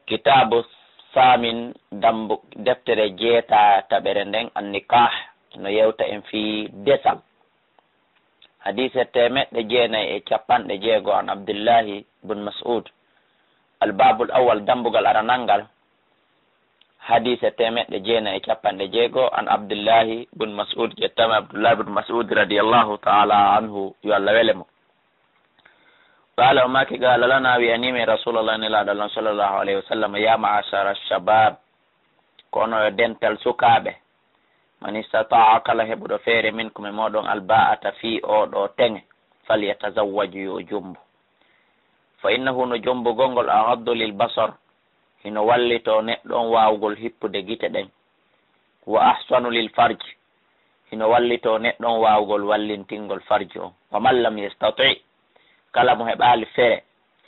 kitabu samin dambu deftere jeeta taɓere nden annikah no yewta en fi desal hadise temeɗɗe jeenayi e capanɗe jeego an abdullahi bun mas'ud albabul awal dambugal aranangal hadise temeɗɗe jeenayi e capanɗe jeego an abdullahi bun mas'ud jettama abdullahi bun mas'ud radiallahu taala anhu yo Allah wele mo qala o maki qala lana wi animi rasulullah nilaɗo sallllahu alayhi wa sallam ya ma'ashara alshabab kono yo dental sukaɓe man istataa kala heɓuɗo feere min komi moɗon alba'ata fi oɗo teŋe falyatazawwaju yo jumbo fa innahu no jombugol ngol ahaddu lil basar hino wallito neɗɗon wawgol hippude gite ɗen wa ahsanu lil farji hino wallito neɗɗon wawgol wallintingol farji on wa man lam yastati kala mo heɓali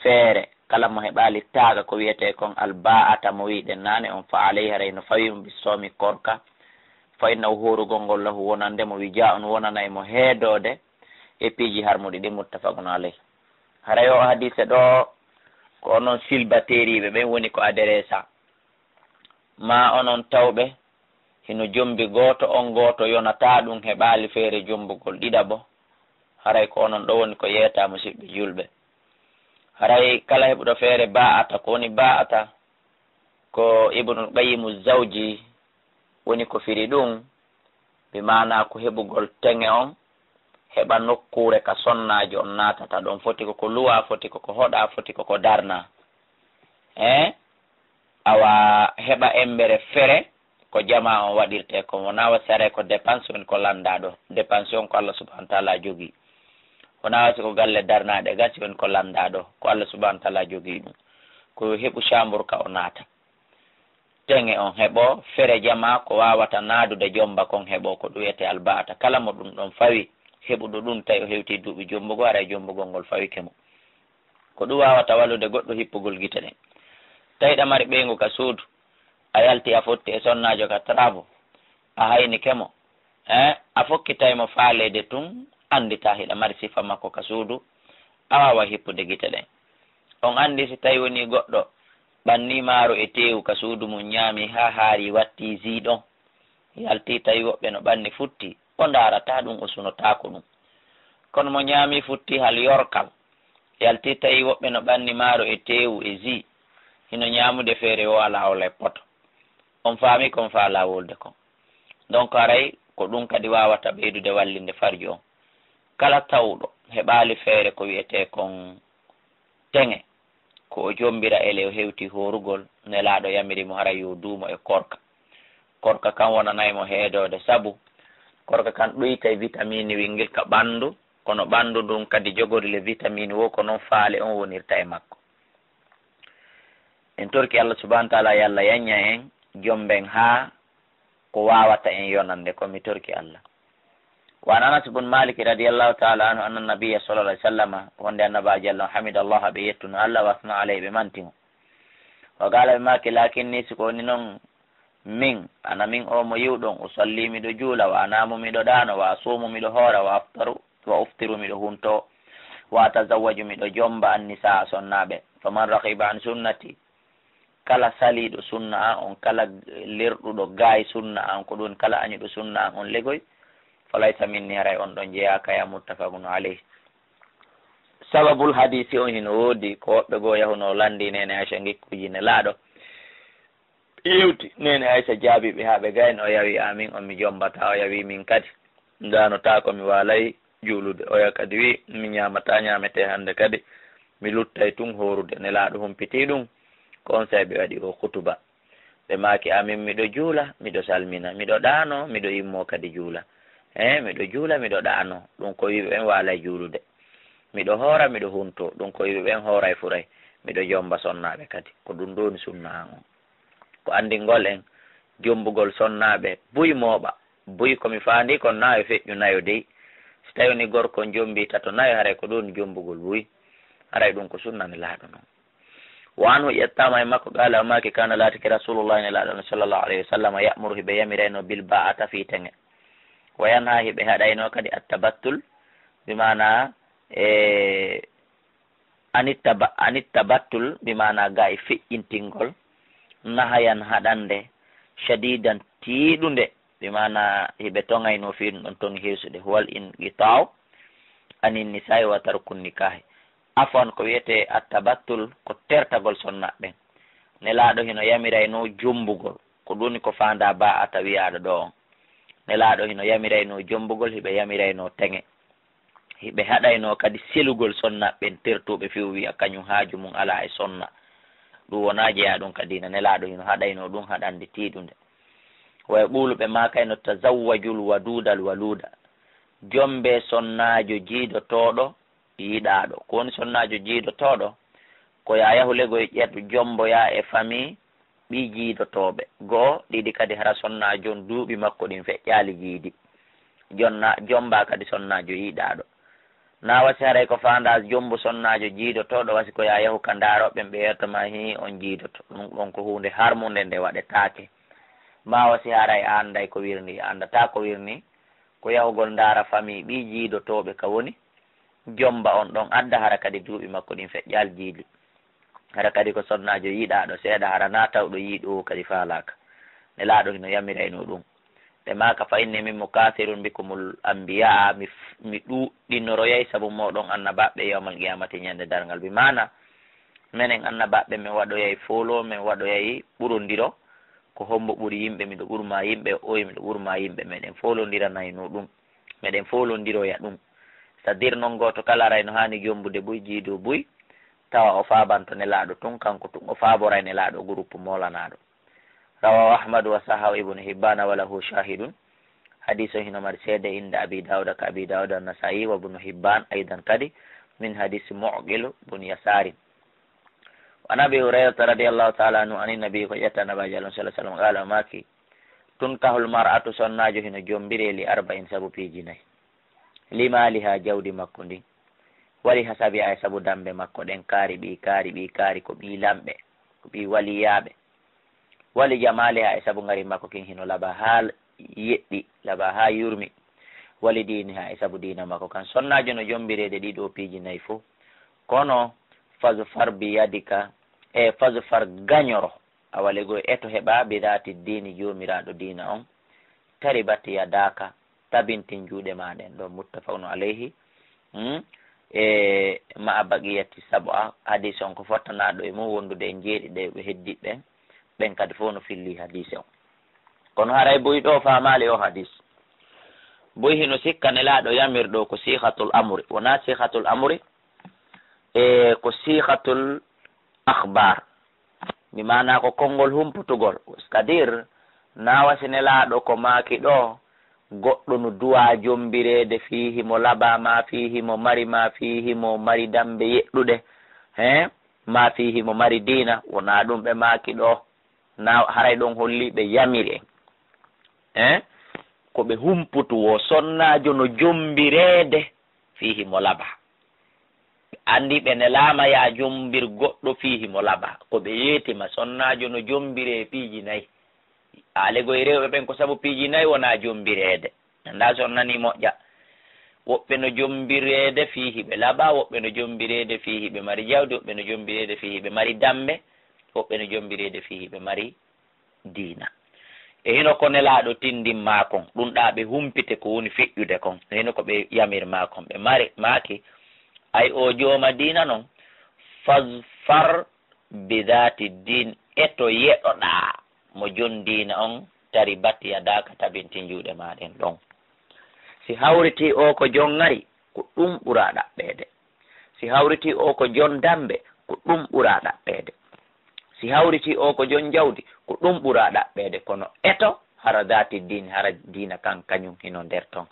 feere kala mo heɓali taaga ko wiyete kon alba'ata mo wiɗen nane on fa alayha rayno fawimo bisomi korka fa innahu horugol ngol lahu wonande mo wija on wonanay mo heedode e piiji harmuɗi ɗi muttafaqun alayh haray o hadise ɗo ko onon silbateriɓe ɓen woni ko adresa ma onon tawɓe hino jombi goto on goto yonata ɗum heɓali feere jombugol ɗiɗabo haray ko onon ɗo woni ko yeeta musidɓe julɓe haray kala heɓuɗo feere ba'ata ko woni ba'ata ko ibnul qayyimu zawji woni ko firi ɗum ɓe mana ko heɓugol teŋe on heɓa nokkure ka sonnaji on natata ɗon foti koko luwa foti koko hoɗa foti koko darna awa heɓa embere fere ko jama on waɗirte ko wonawa sare ko dépense on ko landaɗo dépense on ko Allah subhanahu wa ta'ala jogui wonawa si ko galle darnaɗe gasi on ko landaɗo ko Allah subhanahu wa ta'ala jogui ɗum ko heɓu chambre ka o naata teŋe on heɓo fere jama ko wawata naadude jomba kon heɓo ko ɗum wiyete alba'ata kala mo ɗum ɗon fawi heɓuɗo ɗum tawi o hewti duuɓi jombugo ara jombugol ngol fawike mo ko ɗum wawata wallude goɗɗo hippugol gite ɗen tawiɗa mari ɓeygu ka suudu a yalti a fotti e sonnajo ka travaux a hayni kemo a fokkitaymo faalede tun andita hiɗa mari sifa makko ka suudu a wawa hippude gite ɗen on andi si tawi woni goɗɗo ɓanni maaro e tewu ka suudu mum ñaami ha haari watti ziɗon yalti tawi woɓɓe no ɓanni futti o darata ɗum o sunotako ɗum kono mo ñaami futti hal yorkal yalti tawi woɓɓe no ɓanni maaro e tewu e zi hino ñamude feere o ala o leppoto on faami kon fa lawolde kon donc aray ko ɗum kadi wawata ɓeydude wallinde farji on kala tawɗo heɓali feere ko wiyete kon teŋe ko o jombira ele o hewti horugol nelaɗo yamirimo hara yo duumo e korka kan wonanaymo heedode saabu korka kan ɗoytay vitamine wingel ka ɓandu kono ɓandu ndun kadi jogori le vitamine wo ko noon faale on wonirta e makko en torki Allah subhanahu wa ta'ala yalla yañña en jomben ha ko wawata en yonande komi torki Allah wa Anas ibn Malik radiyallahu ta'ala anhu anna nabiyya sallallahu alaihi wasallam wonde annabaji Allah hamidallah be yettuno Allah wasna alayhi be mantimo wa gala maki lakinni sikoni non min ana min o mo yiwɗon usalli miɗo juula wa anamu miɗo ɗano wa sumu miɗo hoora wa uftiru miɗo hunto wa tazawwaju miɗo jomba annisa sonnaɓe faman raqiba an sunnati kala saliɗo sunna an on kala lerɗuɗo gaay sunna an ko ɗum kala añuɗo sunna an on legoy falaysa minni haray on ɗon jeeyaka ya muttafaqun alayhi sababul hadisi on hino woodi ko woɓɓe goo yahuno landi nene Aisha ngikkuji ne laaɗo yewti nene Aisha jaabiɓe ha ɓe gayno o yawi amin on mi jombata o yawi min kadi danota ko mi walay juulude oya kadi wi mi ñamata ñamete hande kadi mi luttay tun horude ne laaɗo humpiti ɗum conseil ɓe waɗi o hutuba ɓe maki amin miɗo juula miɗo salmina miɗo ɗano miɗo immo kadi juula miɗo juula miɗo ɗano ɗum ko wiɓe ɓen walay juulude miɗo hoora miɗo hunto ɗum ko wiɓe ɓen hooray furay miɗo jomba sonnaɓe kadi ko ɗum ɗoni sunna an on ko andingol en jombugol sonnaɓe buy mooɓa buy komi faandi kon nayo feƴƴu nayo dey si tawi ni gorko jombi tato nayo haray ko ɗon jombugol buy haray ɗum ko sunnane laaɗo noon wa anhu ƴettama e makko qala maki kana laatiki rasulullah ne laaɗo sallllahu alayhi wa sallam ya'muru hiɓe yamirayno bil ba'ata fi teŋe wa yanha hiɓe haɗayno kadi attabattul bimana anittabattul bimana ga e feƴƴintingol nahayan haɗande shadidan tiiɗunde bimana hiɓe tongayno fiɗum ɗon toni hirsude wal in gitaw anin nisa'i wa tarkun nikahi afwan ko wiyete attabattul ko tertagol sonnaɓe nelaɗo hino yamirayno jombugol ko ɗuni ko fanda ba a tawiyaɗo ɗo on nelaɗo hino yamirayno jombugol hiɓe yamirayno teŋe hiɓe haɗayno kadi selugol sonnaɓen tertuɓe fiw wiya kañum haaju mum ala e sonna ɗum wona jeeya ɗum kadina nelaɗo hino haɗayno ɗum haɗande tiiɗunde way ɓuluɓe ma kayno tazawwajul wadudal waluda jombe sonnajo jiidotoɗo yiɗaɗo ko woni sonnajo jiidotoɗo ko ya yahu legoye ƴettu jomboya e famille ɓi jiidotoɓe goho ɗiɗi kadi hara sonnajo on duuɓi makko ɗin feƴƴali jiidi jomba kadi sonnajo yiɗaɗo na wasi haray ko fanda jombo sonnajo jiidotoɗo wasi ko ya yahu ka ndaroɓen ɓe yettoma hi on jiidoto ɗum ɗon ko hunde harmude nde waɗetake ma wasi haray a anday ko wirni andata ko wirni ko yahugol ndara famille ɓi jiidotoɓe ka woni jomba on ɗon adda hara kadi duuɓi makko ɗin feƴƴal jiidi hara kadi ko sonnajo yiɗaɗo seeɗa hara na tawɗo yiiɗo kadi falaka nelaɗo hino yamirayno ɗum ɓe maka fa inni min mukasirun bikumul ambiya mi ɗuɗɗinoroyay saabu moɗon annabaɓe yawmal qiyamati ñande dargal bi mana minen annabaɓe min waɗoyay folo min waɗoyay ɓurondiro ko hombo ɓuuri yimɓe miɗo ɓurma yimɓe oyi miɗo ɓurma yimɓe meɗen folodiranayno ɗum meɗen folodiroya ɗum c'est à dire noon goto kala rayno hani jombude buy jiido buy tawa o fabanto nelaɗo tun kanko tun o faboray nelaɗo groupe molanaɗo rawahu ahmadu wa sahahu ibnu hibbana walahu shahidun hadis o hino mari seede inde abi dawuda ka abi dawuda an-nasa'i wa ibnu hibban aidan kadi min hadisi mu'qil bun yasarin wa nabi hurairata radiyallahu ta'ala anhu anin nabi ko ƴetta nabaji allah sallallahu alaihi wasallam qala maki tunkahul mar'atu sonnajo hino jombire li arba'in sabu piiji nayyi limaliha jawdi makko ndi wali hasabi ay sabu dambe makko ɗen kaari ɓi ko ɓi lamɓe ko ɓi waliyaɓe wali jamaliha e sabu ngari makko kin hino laba ha yeɗɗi laba ha yurmi wali diniha e sabu dina makko kan sonnajo no jombirede ɗiɗo piiji nayyi fo kono fasfar biyadika e fasfar gañoro a walego eto heɓa bidati dini jomiraɗo dina on taribati yadaka tabintin juuɗe maɗen ɗo muttafaqun alayhi e ma baqiyati sab'a hadis on ko fottanaɗo e mum wondude en jeeɗiɗe ɓe heddiɓe ɓen kadi fof no filli hadis on kono haray boyi ɗo famali o hadis boyi hino sikka nelaɗo yamirɗo ko sihatul amri wona sihatul amri e ko sihatul akhbar mi mana ko konngol humputugol c'est à dire nawasi nelaɗo ko maki ɗo goɗɗo no duwa jombirede fihi mo labama fihi mo mari ma fihi mo mari dambe yeɗɗuɗe ma fihi mo mari dina wona ɗum ɓe maki ɗo na haray ɗon holli ɓe yamiri en ko ɓe humputu wo sonnajo no jombirede fihi mo laba ɓe andi ɓe nelama ya jombir goɗɗo fihi mo laba ko ɓe yetima sonnajo no jombire piiji nayyi alegoye rewɓe ɓen ko saabu piiji nayyi wona jombirede anda so on nani moƴƴa woɓɓe no jombirede fihi ɓe laaɓa woɓɓe no jombirede fihi ɓe mari jawdi woɓɓe no jombirede fihi ɓe mari dambe woɓɓe no jombirede fihi ɓe mari diina e hino ko nelaɗo tindinma kon ɗum ɗa ɓe humpite ko woni feƴƴude kon e hino ko ɓe yamirma kon ɓe mari maki ay o jooma diina noon fasfar bidati din eto yeɗoɗa mo jon diina on tari batti yadaka tabintin juuɗe maɗen ɗon si hawriti o ko jon ngari ko ɗum ɓura ɗaɓɓede si hawriti o ko jon dambe ko ɗum ɓura ɗaɓɓede si hawriti o ko jon jawdi ko ɗum ɓura ɗaɓɓede kono eto hara dati din hara diina kan kañum hino nder ton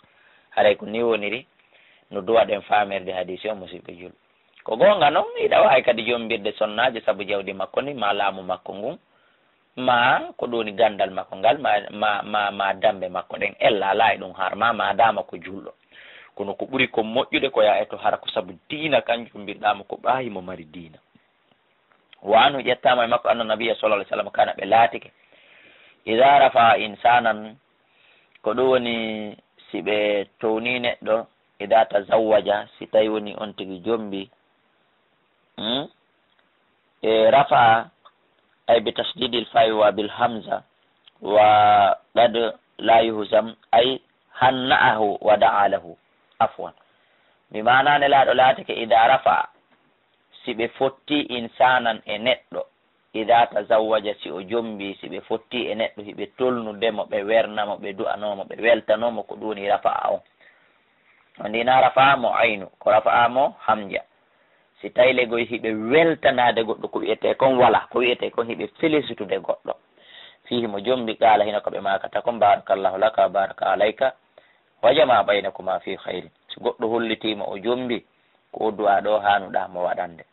haray ko ni woniri no duwaɗen famerde hadisi o musidɓe julɓe ko gonga noon iɗa wawi kadi jombirde sonnajo saabu jawdi makko ni ma laamu makko ngun ma ko ɗoni gandal makko ngal ma dambe makko ɗen ella ala e ɗum har ma dama ko julɗo kono ko ɓuri ko moƴƴude ko ya eto hara ko saabu diina kanjum mbirɗamo ko ɓaayi mo mari diina wanu ƴettama e makko anna nabiya sallallah alih sallam kana ɓe laatike ida rafa insanan ko ɗum woni si ɓe towni neɗɗo ida tazawwaja si tawi woni on tigi jombi e rafa أي بتشديد الفاء وبالهمزة وقد لا يهزم أي هنأه ودعا له عفوا بمعنى لا دولاتك إذا رفع سيبي فوتي إنسانا إنتو إذا تزوج سيو جنبي سيبي فوتي إنتو هبي تولنو دمو بيورنمو بدوانومو بيولتنومو كدوني رفعه وندينا رفعمو عينو كرفعمو حمجة سيتاي لغوي هبي weltanade goɗɗo ko wiyete kon wala ko wiyete kon hiɓe félicitude goɗɗo fihi mo jombi qala hina ko ɓe makata kon barakallahu laka baraka alayka wajama baynakuma fi khairin so goɗɗo hollitima o jombi ko duwa ɗo hanuɗa mo waɗande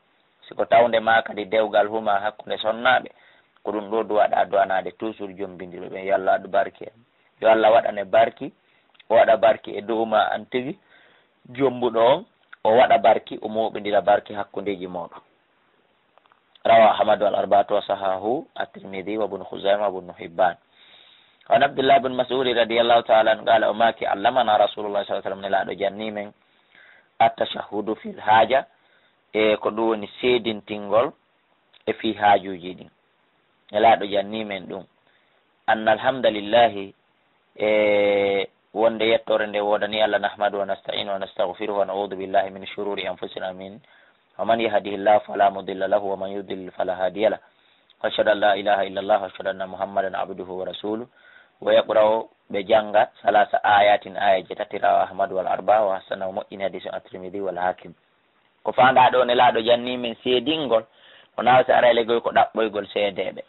siko tawde ma kadi dewgal huma hakkude sonnaɓe ko ɗum ɗo duwaɗa duwanade toujours jombidiro ɓe yo Allah waɗu barki en yo Allah waɗane barki o waɗa barki e dowma an tigi jombuɗo on o waɗa barki o moɓidira barki hakkudeji moɗon روى أحمد والأربعة وصححه الترمذي وابن خزيمة وابن حبان. عن عبد الله بن مسعود رضي الله تعالى عنه قال أماكي علمنا رسول الله صلى الله عليه وسلم نلا جاني من التشهد في الحاجة كدوني سيدين تينغول في حاجو جيدين نلا جاني من دون أن الحمد لله wonde yettore nde wodani Allah nahmadu wa nasta'inu wa nastaghfiruhu wa na'udhu billahi min shururi anfusina min ومن يهده الله فلا مضل له ومن يضلل فلا هادي له واشهد ان لا اله الا الله واشهد ان محمدا عبده ورسوله ويقرأ بجانغا ثلاث آيات آية جتترى أحمد والأربعة وحسنه مؤمن حديث الترمذي والحاكم ko fanda ɗo ne laaɗo janni men seedingol o nawa sa ara legoy ko ɗaɓɓoygol seedeɓe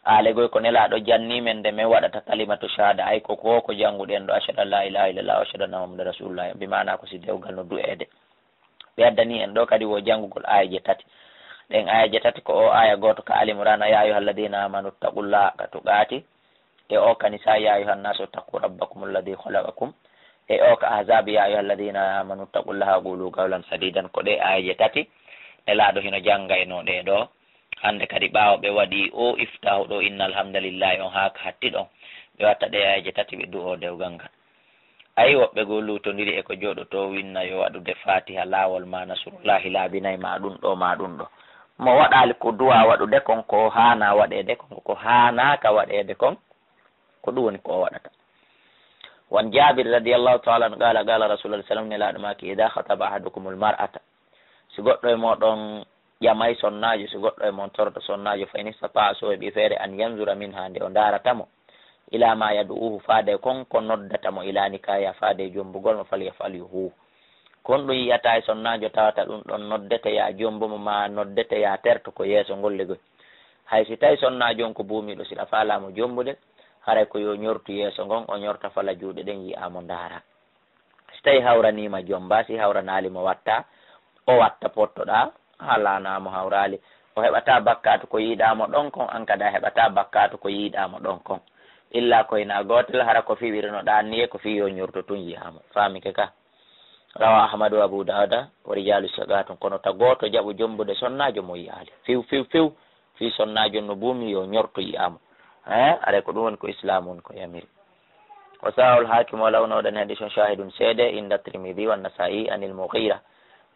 a legoy ko nelaɗo janni men nde min waɗata kalimatu shahada ay ko ko janguɗen ɗo ashhadu an la ilaha illallah wa ashhadu anna muhammadan rasulullah bimana ko si dewgal no du'ede ɓe addani en ɗo kadi wo janngugol ayaje tati ɗen ayaje tati ko o aya goto ka Ali Imran ya ayyuhal ladina amanu taqullaha haqqa tuqati e o kanisa ya ayyuhan nasu taqu rabbakum alladhi khalaqakum e o ka ahzab ya ayyuhal ladina amanu taqullaha qulu qawlan sadidan ko ɗe ayaje tati e laaɗo hino jannga e no ɗe ɗo hande kadi ɓaawo ɓe waɗi o iftahu ɗo inna alhamdulillahi on haaka hatti ɗon ɓe watta ɗe ayaje tati ɓe du'o dewgal ngal ayi woɓɓe go lutodiri e ko jooɗoto winna yo waɗude fatiha laawol ma nasrullahi laabinayi ma ɗum ɗo ma ɗum ɗo mo waɗali ko duwa waɗude kon ko hana waɗede kon ko hanaka waɗede kon ko ɗum woni ko waɗata won Jabir radiyallahu ta'ala an qala qala rasulullah sallallahu alaihi wasallam maki idha khataba ahadukumul mar'ata si goɗɗo e moɗon ƴamay sonnajo si goɗɗo e mon torto sonnajo fa in istata'a so ɓi feere an yanzura min hande o daratamo ila ma yadu'uhu faade kon ko noddatamo ila nikaya faade jombugol mo fal yafalhu kon ɗum yiyata e sonnajo tawata ɗum ɗon noddete ya jombumo ma noddete ya terto ko yeeso gollegoy hay si tawi sonnajo on ko buumiɗo siɗa falamo jombude haray ko yo ñortu yeeso ngon o ñorta fala juuɗe ɗen yiyamo ndaara si tawi hawranima jomba si hawranalimo watta o watta pottoɗa halanamo hawrali o heɓata bakkatu ko yiiɗamo ɗon kon an kada heɓata bakkatu ko yiiɗamo ɗon kon illa koyna gotel hara ko fiwirino ɗanniye ko fi yo ñorto tun yiyamo famike ka rawa ahmadu wa abu dauda wa rijalu sagatun kono ta goto jaɓu jombude sonnajo mo yiyaali fiw fi sonnajo no buumi yo ñorto yiyamo are ko ɗum woni ko islam woni ko yamiri wa sahul hakim wala onoɗen hadithun shahidun seede inda tirmidhi wa nasa'i anil mughira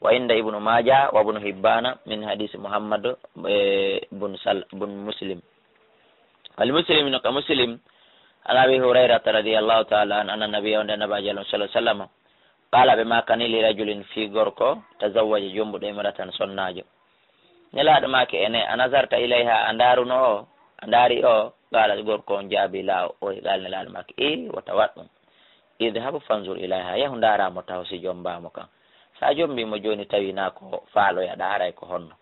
wa inda ibnu majah wa ibnu hibbana min hadith muhammad bun muslim al muslim no ka muslim an abi hurairata radiyallahu ta'ala an anna nabiyya wa nabiy sallallahu alaihi wasallam qala be makani li rajulin fi gorko tazawwaja jombuɗo imratan sonnajo nelaɗo make ene anazarta ilayha andaruno o andari o qala gorko on jaabi la o gal nelaɗo make wata waɗɗum idhab fanzur ilayha yahu ndaramo taw si jombamo kan sa jombimo joni tawi na ko faaloyaɗa haray ko honno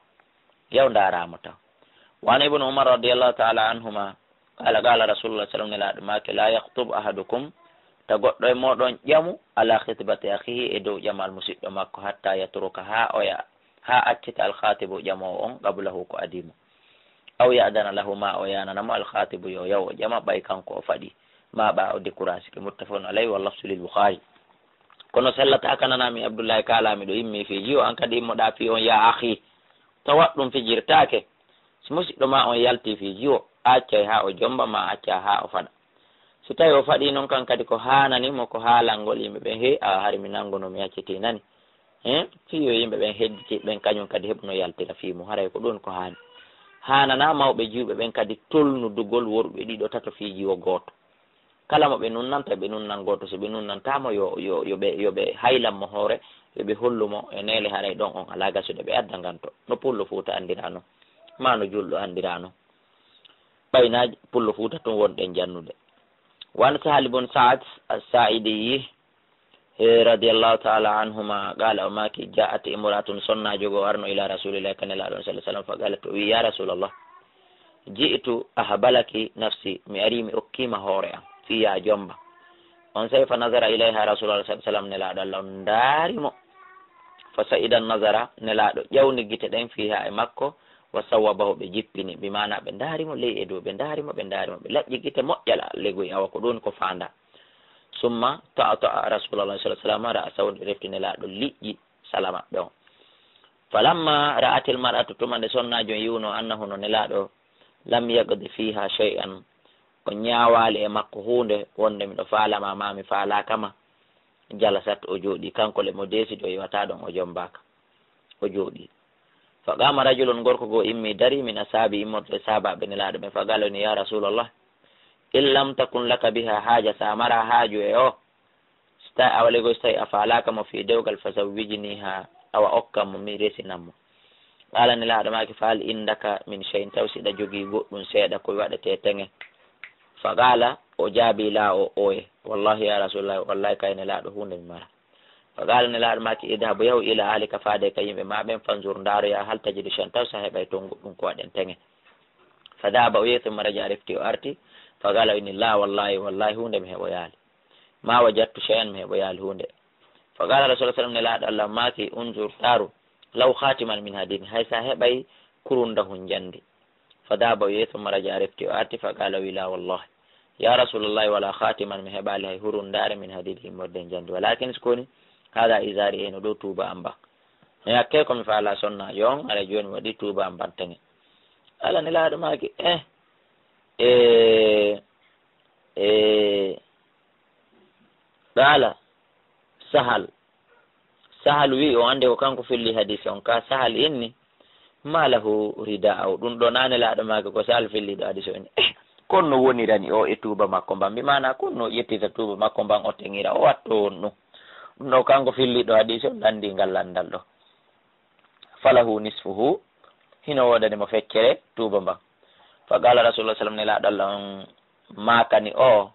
yahu ndaramo taw wan ibnu umar radiyallahu ta'ala anhuma qala qala rasulullah sallallahu alaihi wasallam make la yahtub ahadukum ta goɗɗo e moɗon ƴamu ala khitbati akhihi e dow ƴamal musidɗo makko hatta yatruka ha accita alkhatibu ƴamowo on qablahu ko adimo aw ya'dana lahu ma o yananamo alkhatibu yo yaw o ƴama ɓay kanko o faɗi ma ɓa o découragé ke muttafaqun alayhi wa lafzu lil bukhari kono sellata kananami abdoullahi kalami ɗo immi fiji o an kadi immoɗa fi on ya akhi tawat ɗum fijirtake si musidɗo ma on yalti fiji o accay ha o jomba ma acca ha o faɗa si tawi o faɗi noon kan kadi ko hananimo ko haalangol yimɓe ɓen he a hari mi nangono mi acciti nani fiyo yimɓe ɓen hedditi ɓen kañum kadi heɓuno yaltira fimu haray ko ɗon ko hani hanana mawɓe juuɓe ɓen kadi tolnudugol worɓe ɗiɗo tato fiiji o gooto. kala mo ɓe nunnanta ɓe nunnan gooto, so ɓe nunnantamo yoɓe haylanmo hoore, yoɓe hollumo e nele haray ɗon on ala gasude ɓe adda nganto no pullo Fuuta andirano, ma no julɗo andirano, ɓaynaji pullo Fuuta tun wonɗen jannude. wan Sahal ibn Sa'd as-Sa'idiyi radiallahu taala anhuma qala o maki ja'at imratun sonnajo go arno ila rasulillahi kanelaɗon sallah sallam fa qalat o wi ya rasulallah ji'tu ahbalaki nafsi, mi ari mi okkima hoore am fiya jomba. on say fa nazara ilayha rasulullah sallallahu alaihi wasallam nelaɗo Allah on daarimo fa sa'idan nazara nelaɗo ƴawni gite ɗen fiha e makko wa sawwabahu ɓe jippini bi mana ɓe daarimo ley e dow ɓe daarimo ɓe laƴƴi gite moƴƴala legoy awa ko ɗon ko fanda. summa ta'a rasulullah sallallahu alaihi wasallam ra'a sawdi refti nelaɗo liƴƴi salama ɓe on. falamma ra'atil mar'atu tumande sonnajo yiwno annahu no nelaɗo lam yagdi fiha shay'an, ko ñaawali e makko hunde wonde miɗo faalama ma mi faalakama, jalasat o jooɗi, kanko le mo desidi o yiwata ɗon o jombaka o jooɗi. fa qama rajulun gorko goo immi dari min asabi immorde sabaɓe nelaɗo ɓe fa galoni ya rasulallah in lam takun laka biha haaja, sa mara haaju e o sta awalego so tawi a faalakamo fi dewgal fa zawwijniha, awa okkam mo mi resinanmo. qala nelaɗo maki fa hal indaka min shay'in, taw siɗa jogii goɗɗum seeɗa koye waɗete teŋe. fa qala o jaabi la o oye wallahi ya rasulallah wallahi kay nelaɗo hunde mi mara. fa qala nelaɗo maki idhabu yahu ila ahlika faade ka yimɓe ma ɓen fanzur ndaroya hal tajidu shan, taw sa heɓay toon goɗɗum ko waɗen teŋe. fa daba o yeetumma raja refti o arti fa qala inni la wallahi hunde mi heɓoyali, ma wajattu shay'an mi heɓoyali hunde. fa qala rasulullah sallam nelaɗo Allah maki unzur taru law khatiman min hadin, hay sa heɓay kurunda hun jandi. fa daba o yeetumma raja refti o arti fa qala wi la wallahi ya rasulullahi wala khatiman, mi heɓali hay hurundare min hadid himmorde jandi, walakin skoni hada izari eno ɗo tuuba amba mi hakke komi faala sonnajo on, ara joni mi waɗi tuuba ambanteŋe. ala nelaɗo maki qala sahal wi o ande ko kanko filli hadise on ka sahal inni ma lahu rida aw, ɗum ɗo nane laɗo maki ko sahal filliɗo hadise o inni kon no wonirani o e tuuba makko mban, mbi mana kon no ƴettita tuuba makko mban o teŋira o watto won ɗum ɗo kanko filliɗo hadise o landi ngal landal ɗo. falahu nisfuhu, hino wodanimo feccere tuuba mban. fa qala rasulullah sallam nelaɗo Allah on makani o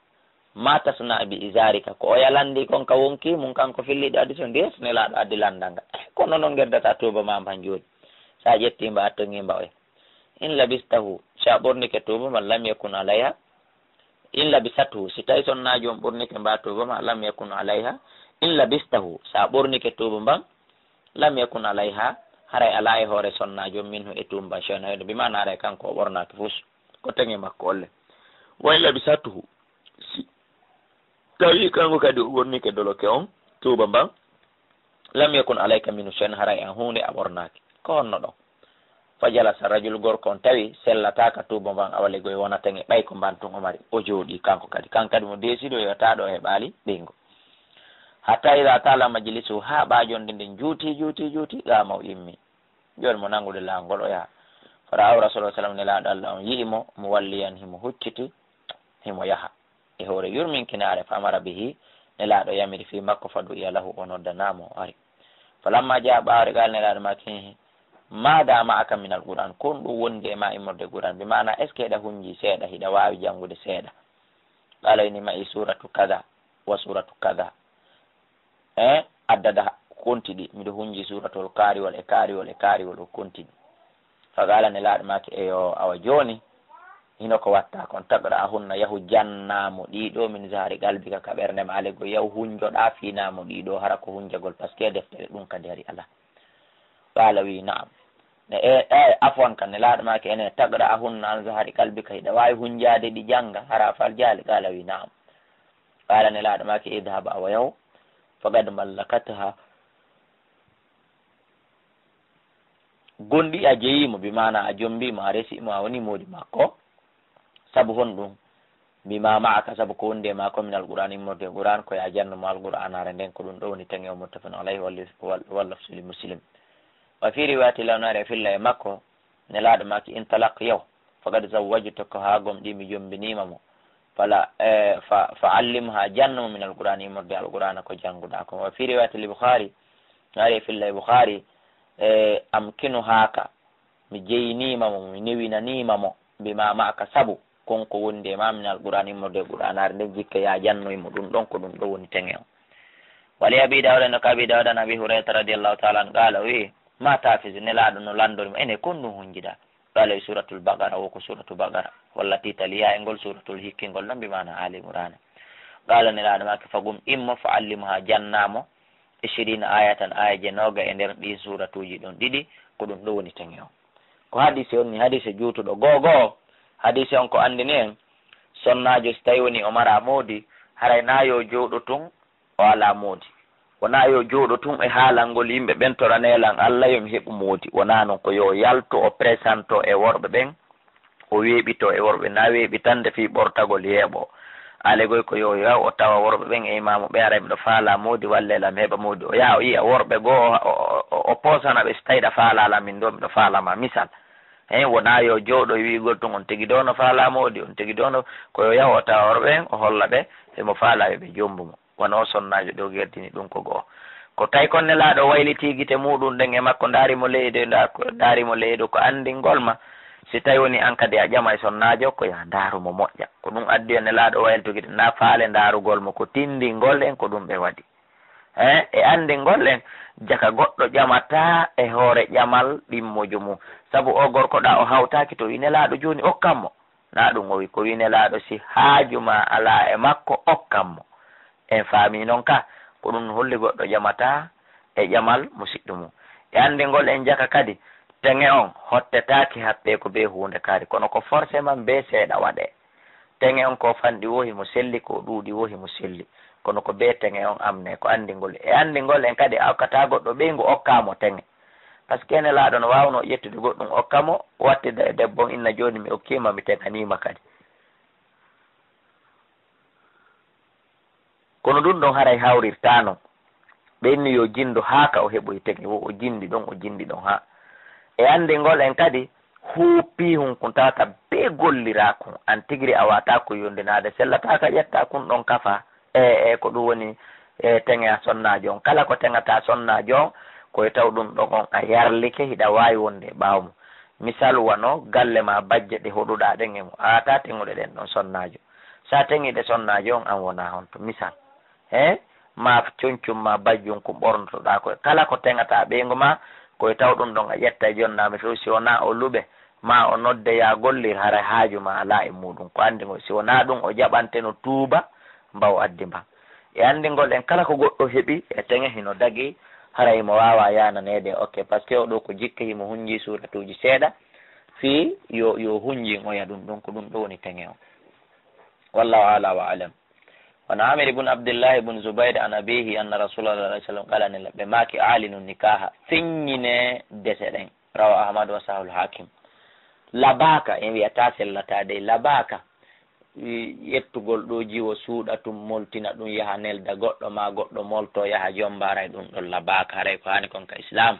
ma tasna bi izarika, ko o yalandi kon ka wonki mum kanko filliɗo hadise o ndes nelaɗo addi landanga, kono noon gerdata tuuba ma mban joni sa ƴettimba a toŋimba o in labistahu, sa ɓornike tuuba ma lam yakun alayha, in labisathu, si tawi sonnajo on ɓornike mba tuuba ma lam yakun alayha, in labistahu, sa ɓornike tuuba mban lam yakun alayha, haray ala e hoore sonnajo minhu e tuuba shay'un hayde, bimana haray kanko o ɓornaki fus ko teŋe makko olle. wa in labisathu, si tawi kanko kadi o ɓornike doloke on tuuba mban lam yakun alayka minhu shay'un, haray an hunde a ɓornaki ko honno ɗon. fa jalasa rajul gorko on tawi sellataka tuuba mban awalegoye wona teŋe ɓay ko mbantun o mari, o jooɗi kanko kadi mo desiɗo yewataɗo e ɓaali ɓeygo. hatta ida tala majlisu, ha ɓajonde nden juuti gama o immi joni mo nangude laawol o yaha. fara aw rasulullah sallam nelaɗo Allah on yi'imo mo walliyan himo hucciti himo yaha e hoore yurminkinare, fa amara bihi, nelaɗo yamiri fi makko fadu iya lahu, o noddanamo o ari. falamma jaa ɓawre gal nelaɗo maki ma dama aka min alquran, kon ɗum wondi e ma immorde quran, bi mana est ce que eɗa hunji seeɗa, hiɗa wawi jangude seeɗa. qala ini ma i suratu kada wa suratu kada, addada kontiɗi, miɗo hunji suratul kariwol e kariwol o kontiɗi. fa qala nelaɗo maki eyo awa joni hino ko watta kon tagra hunna, yahu jannamo ɗiɗo min zahari qalbika, ka ɓerdema alego yahu hunjoɗa finamo ɗiɗo hara ko hunjagol, par ce que deftere ɗum kadi hari ala. qala wi naam, afwan kan nelaɗo maki ene tagra hunna an zahari qalbika, hiɗa wawi hunjade ɗi janga hara fal jaali. qala wi naam. qala nelaɗo maki idhaba awa yahu faqad mallakataha, gonɗi a jeyimo, bimana a jombimo, a resimo, a woni moodi makko, saabu hon ɗum bima maaka, saabu ko wonde mako min alquran, immorde quran koye a jannumo alquran are nden ko ɗum ɗo woni taŋe o muttafaqun alayhi walla suli muslim. wa fi riwayati lawnare filla e makko nelaɗo maki intalak yaw faqad zawwajtuka ha gom ɗi mi jombinima mo fala fa allimha jannumo min alqur'an imorde alqur'ana ko jannguɗa ko wa fi riwayat al-bukhari ari filla bukhari amkinu haka mi jeynimamo mi newinanimamo bima maka sabu konko wondi e ma min alqur'an imorde qur'anare nden jikka ya jannoymo ɗum ɗon ko ɗum ɗo woni teŋe o wali abi dawuda no kabi dawuda nabi hurairata radiallahu taala an qala wi ma tafise nelaɗo no landorima ene kon ɗum hunjiɗa qala suratul bagara woko suratul bagara walla titaliya e ngol suratul hikkingol noon mbimana ali murana qala nelaɗo make fagum immo fa allimuha jannamo 20 ayatan ayaje noga e nder ɗi suratuji ɗon ɗiɗi ko ɗum ɗo woni teŋe o ko hadise on ni hadise juutuɗo gogo hadise on ko andini en sonnajo so tawi woni o mara moodi haray na yo jooɗo tun o ala moodi wona yo jooɗo tun e haalangol yimɓe ɓen toranelan allah yomi heɓu moodi wona noon ko yo yalto o présento e worɓe ɓen o weeɓito e worɓe na weeɓitande fi ɓortagol yeeɓo alegoy ko yo yaw o tawa worɓe ɓen e imamu ɓe ara miɗo faala moodi wallelam heɓa moodi o yaha o yiya worɓe goo o posana ɓe so tawiɗa faalala min ɗo miɗo faalama misal hen wona yo jooɗo wiigol tun on tigi ɗo no faala moodi on tigi ɗo no koyo yaw o tawa worɓe ɓen o holla ɓe emo faala ɓe jombumo wono sonnajo ɗo gerdini ɗum ko goho ko tawi kon nelaɗo wayliti guite muɗum ɗen e makko daarimo leydi daarimo leydi ko andingol ma si tawi woni an kadi a ƴama e sonnajo ko ya daarumo moƴƴa ko ɗum addi e nelaɗo wayltuguide na faale daarugol mo ko tindingol en ko ɗum ɓe waɗi e andingol en jaka goɗɗo ƴamata e hoore ƴamal ɗimmojo mum saabu o gorkoɗa o hawtaki to wi nelaɗo joni okkammo na ɗum o wi ko wi nelaɗo si haajuma ala e makko okkammo en faami noon ka ko ɗum holli goɗɗo ƴamata e ƴamal musidɗo mum e andingol en jaka kadi teŋe on hottetaki haɓɓe ko be hunde kaari kono ko forcément be seeɗa waɗe teŋe on ko fanɗi wohi mo selli ko ɗuuɗi wohi mo selli kono ko be teŋe on amne ko andingol e andingol en kadi okkata goɗɗo ɓeygu okkamo teŋe par ce que ene laaɗo no wawno ƴettude goɗɗum okkamo wattida e debbon inna joni mi okkima mi teŋanima kadi kono ɗum ɗon haray hawrirtano ɓenni yo jindo haaka o heɓoy teŋe wo o jindi ɗon ha e andingol en kadi huupi hun kun tawata be golliraku an tigiri a wata ko yondinade sellataka ƴetta kun ɗon kafa ko ɗum woni teŋe a sonnajo on kala ko teŋata sonnajo on koye taw ɗum ɗon on a yarlike hiɗa wawi wonde ɓawmo misal wano galle ma bajje ɗe hoɗuɗa ɗen e mo ata teŋuɗe ɗen ɗon sonnajo sa teŋiɗe sonnajo on an wona hon to misal ma concum ma bajjum ko ɓornotoɗa koye kala ko teŋata ɓeygu ma koye taw ɗum ɗon a ƴetta e jonnama few si wona o luɓe ma o nodde ya gollir hara haaju ma ala e muɗum ko andigol si wona ɗum o jaɓante no tuuba mbaw addi mba e andingol en kala ko goɗɗo heeɓi e teŋe hino dagi haray mo wawa yananede ok par ce que oɗo ko jikka himo hunji suratuji seeɗa fi yo hunji oya ɗum ɗon ko ɗum ɗo woni teŋe o wallahu ala wa alam wan amir ibn abdillah ibn zubayr an abihi anna rasulullah sallallahu alaihi wasallam qala ne ɓe maki alinu nikaha feññine dese ɗen rawa ahmad wa sahul hakim labaka en wiyata sellatade labaka yettugol ɗo jiwo suuɗa tum moltina ɗum yaha nelda goɗɗo ma goɗɗo molto yaha jombaray ɗum ɗon labaka haray ko hani kon ka islam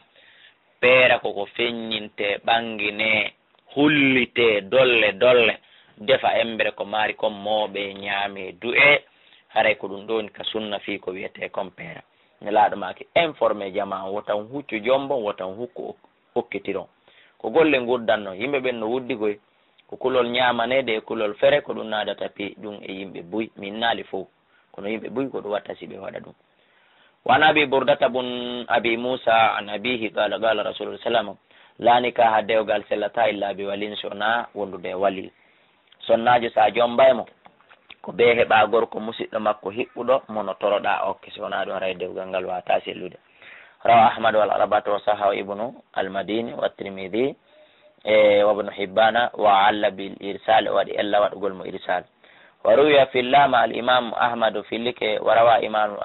peera koko feññinte ɓangine hullite dolle defa embere ko maari comme mooɓe ñaame du'e haray ko ɗum ɗon ka sunna fi ko wiyete comme peera nelaɗo maki informé jama on wotan huccu jombon wotan hukku hokkitiron ko golle gurdanno yimɓe ɓen no wuddigoy ko kulol ñamanede e kulol fere ko ɗum nadata pi ɗum e yimɓe buy min naali fof kono yimɓe buy ko ɗum watta si ɓe waɗa ɗum wan abi burdata bun abi musa an abihi qala qala rasulullah sallam la nikaha dewgal sellata illa bi walin sona wondude wali sonnajo sa jombaymo ko be heɓa gorko musidɗo makko hiɓɓuɗo mono toroɗa okke si wona ɗum haray dewgal ngal wata sellude rawa ahmad wal arabatu wa sahaw ibnu almadini wa tirmidhi wa ibnu hibbana wa alla bil irsal waɗi ella waɗugol mo irsal wa ruwiya fillama al imam ahmadu fillike wa rawa imam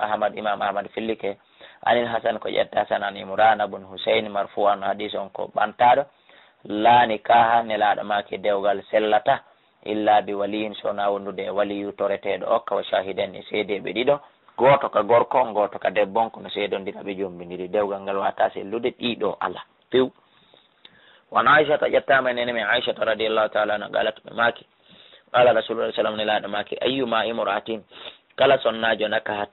ahmad fillike anil hasan ko ƴetta hasan an imrana bun husayn marfu'an hadis on ko ɓantaɗo la nikaha nelaɗo make dewgal sellata illa bi waliyin sona wondude waliyu toreteɗo okka wa shahiden e seedeɓe ɗiɗo goto ka gorko goto ka debbon kono seedodira ɓe jombidiri dewgal ngal wata sellude ɗiɗo ala few وعن عائشة جتام من عائشة رضي الله تعالى عنها قالت ماكي قال رسول الله صلى الله عليه وسلم ماكي أيما امرأة kala sonnajo nakahat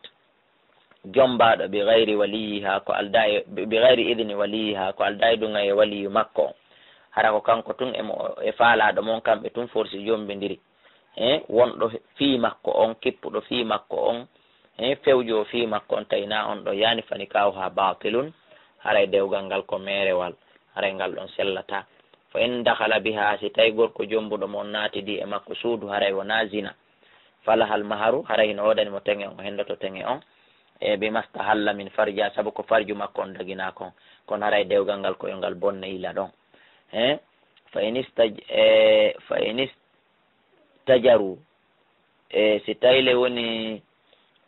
jombaɗo bi gayri idni waliyiha ko aldayi ɗunga e waliyu makko hara ko kanko tun e faalaɗo mon kamɓe tun forsi jombidiri wonɗo fii makko on kippuɗo fii makko on fewjo fii makko on tawina on ɗo yani fani kaw ha batilun haray dewgal ngal ko merewal haray ngal ɗon sellata fa in dakhala biha si tawi gorko jombuɗo mon naatidi e makko suudu haray wona zina falahal maharu haray no woɗani mo teŋe on hendoto teŋe on e bi mastahalla min farja sabu ko farju makko on dagina kon kono haray dewgal ngal koyo ngal bonne ila ɗon fa in istajaru si tayle woni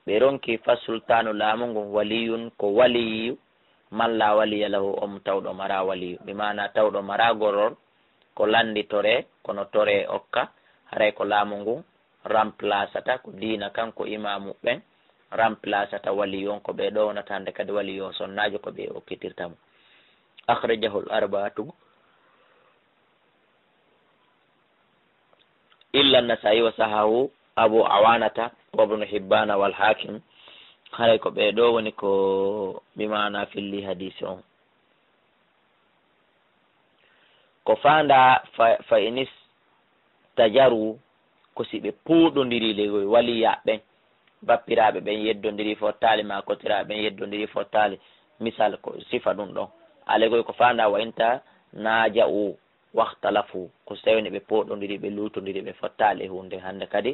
ɓe ronki fa sultanu laamu ngun waliyun ko waliyu malla waliya lahu om tawɗo mara waliyu bimana tawɗo mara goror ko landi tore kono tore okka haray ko laamu ngun remplaçata ko diina kanko imamu ɓen remplaçata waliyon ko ɓe ɗownata hande kadi waliyo sonnajo ko ɓe okkitirtamo akhrajahu l arba'atu illa nasai wa sahahu abu awanata wa ibnu hibbana wal hakim haray ko ɓe ɗo woni ko bimana filli hadise on ko fanda fa inis tajaru ko si ɓe puuɗodiri legoy waliyaɓen bappiraɓe ɓen yeddodiri fottali ma kotiraɓe ɓen yeddodiri fottali misal ko sifa ɗum ɗon alegoy ko fanda wa inta naja u wahtalafu ko sewni ɓe puuɗodiri ɓe lutodiri ɓe fottali e hunde hande kadi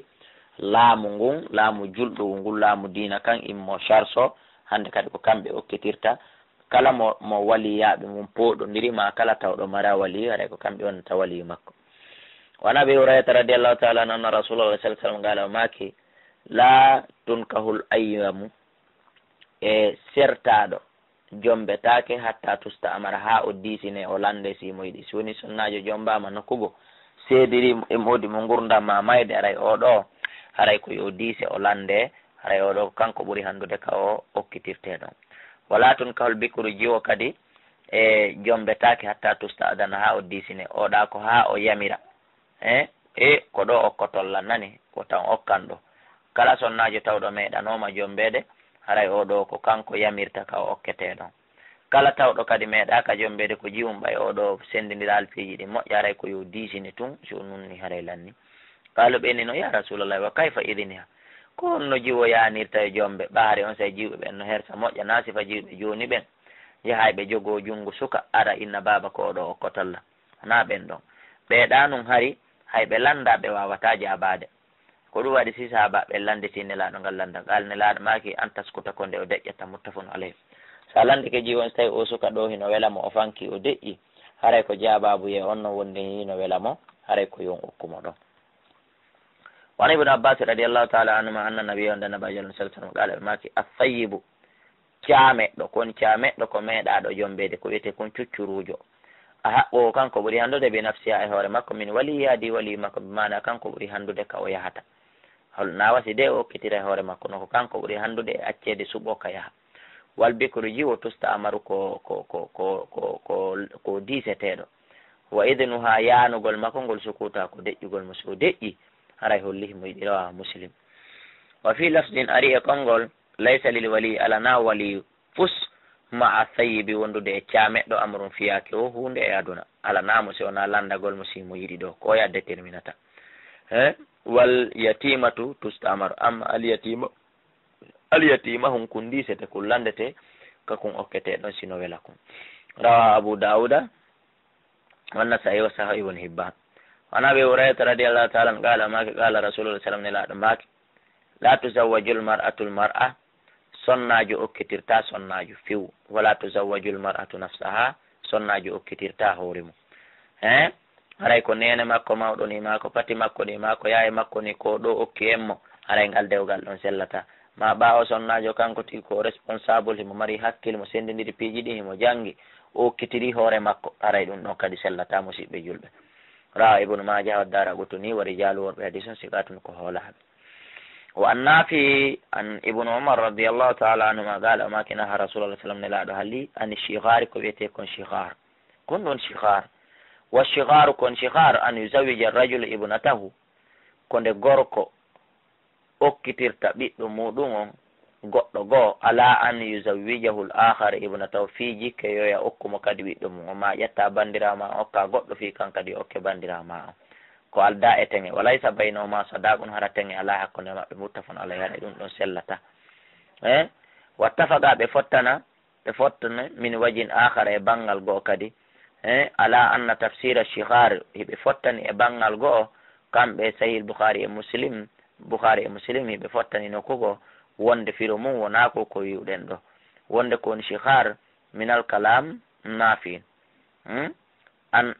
laamu ngun laamu julɗu ngun laamu diina kan immo charso hande kadi ko kamɓe okkitirta kala mo waliyaɓe mum puuɗodiri ma kala tawɗo mara waliyu haɗa ko kamɓe wonnata waliyu makko وعن ابي هريره رضي الله تعالى عنه ان رسول الله صلى الله عليه وسلم قال ماكي لا تنكح الايام سرتادو jombetake hatta tusta amara ha o disine o lande simo yiɗi so woni sonnajo jombama nokkugo seediri e modi mo gurdam ma mayde aray oɗo haray ko yo diise o lande haray oɗo kanko ɓuuri handude ka o okkitirte ɗon wala tunkahul bikru jiwo kadi jombetake hatta tusta adana ha o disine oɗa ko ha o yamira ko ɗo okkotolla nani ko tan okkan ɗo kala sonnajo tawɗo meeɗanoma jombede haray oɗo ko kanko yamirta ka o okkete ɗon kala tawɗo kadi meeɗaka jombede ko jiwum ɓay oɗo sendidira alfiji ɗi moƴƴa haray ko yo disine tun so nunni haray lanni kaalo ɓeni no ya rasulallah wa kayfa idiniha ko on no jiwo yanirta e jombe ɓaari on say jiwɓe ɓen no hersa moƴƴa na sifa jiwɓe joni ɓen yahay ɓe jogo jungo suka ara inna baba ko oɗo okkotolla na ɓen ɗon ɓeeɗa num hari hay ɓe landa ɓe wawata jabade ko ɗum waɗi si sahaba ɓe landiti nelaɗo ngal landa ngal nelaɗo maki an taskuta ko nde o deƴƴata muttafun alayhi sa landike jiwon so tawi o suka ɗo hino welamo o fanki o deƴƴi haray ko jababu ye on no wonde hino welamo haray ko yon okkumo ɗon wani ibnu abbas radiallahu taala anhuma anna nabiya on danabajo sal sallam qala maki athayibu cameɗɗo kon cameɗɗo ko meeɗaɗo jombede ko wiyete kon cuccurujo a haɓɓo kanko ɓuuri handude ɓe nafsiya e hoore makko min wali yaadi wali makko bimana kanko ɓuuri handude ka o yahata hol na wasi de o okkitira e hoore makko no ko kanko ɓuuri handude e accede suɓo ka yaha wal bikru jiwo tusta amaru ko diseteɗo wa idnu ha yanugol makko ngol sukuta ko deƴƴugol mo so deƴƴi haray hollihi mo yiɗi rawa muslim wa fi lafdin ari e konngol laysa lil wali alana waliyu fus ma a thayibi wondude e cameɗɗo amrum fiyake o hunde e aduna alanamo si wona landagol mo simo yiɗi ɗo ko ya déterminata wal yatimatu tustamaru amma alyatima hum kun disete kun landete kakun okkete ɗon sino wela kun rawa abu dauda والنسائي وصححه ابن حبان وعن ابي هريره رضي الله تعالى عنه قال ما قال رسول الله صلى الله عليه وسلم لا تزوج المرأة sonnajo okkitirta sonnajo few wala tuzawwaju almar'atu nafsaha sonnajo okkitirta hoore mum haray ko nene makko mawɗo ni mako pati makko ni mako yaye makko ni ko ɗo okki emmo haray ngal dewgal ɗon sellata ma ɓawo sonnajo kanko tigi ko responsable himo mari hakkille mo sendidiri piiji ɗi himo jangi o okkitiri hoore makko haray ɗum ɗon kadi sellata musidɓe julɓe rawa ibnu majah wa daraqutni wa rijalu worɓe hadis on sigatun ko hoolaɓe وعن نافع عن ابن عمر رضي الله تعالى عنهما قال ما كان رسول الله صلى الله عليه وسلم هلي عن الشغار كبيته كون شغار كون دون شغار wa shigaru kon shigar an yuzawija rajulu ibnatahu ko nde gorko okkitirta ɓiɗɗo muɗum on goɗɗo goo ala an yuzawijahu l akhar ibnatahu fi jikke yoya okkumo kadi ɓiɗɗo mum o ma ƴetta bandirama okka goɗɗo fi kan kadi okke bandirama on ko alda e tenge walaysa baynahuma sadaqun hara tenge ala hakkunde maɓɓe muttafun alayhi haɗa ɗum ɗon sellata wattafaga ɓe fottana min wajin akhara e bangal goo kadi ala anna tafsira shigar hiɓe fottani e bangal goo kamɓe sahih Bukhari e Muslim hiɓe fottani nokkugo wonde firo mum wona ko wiwɗen ɗo wonde kon shigar minal kalam nafi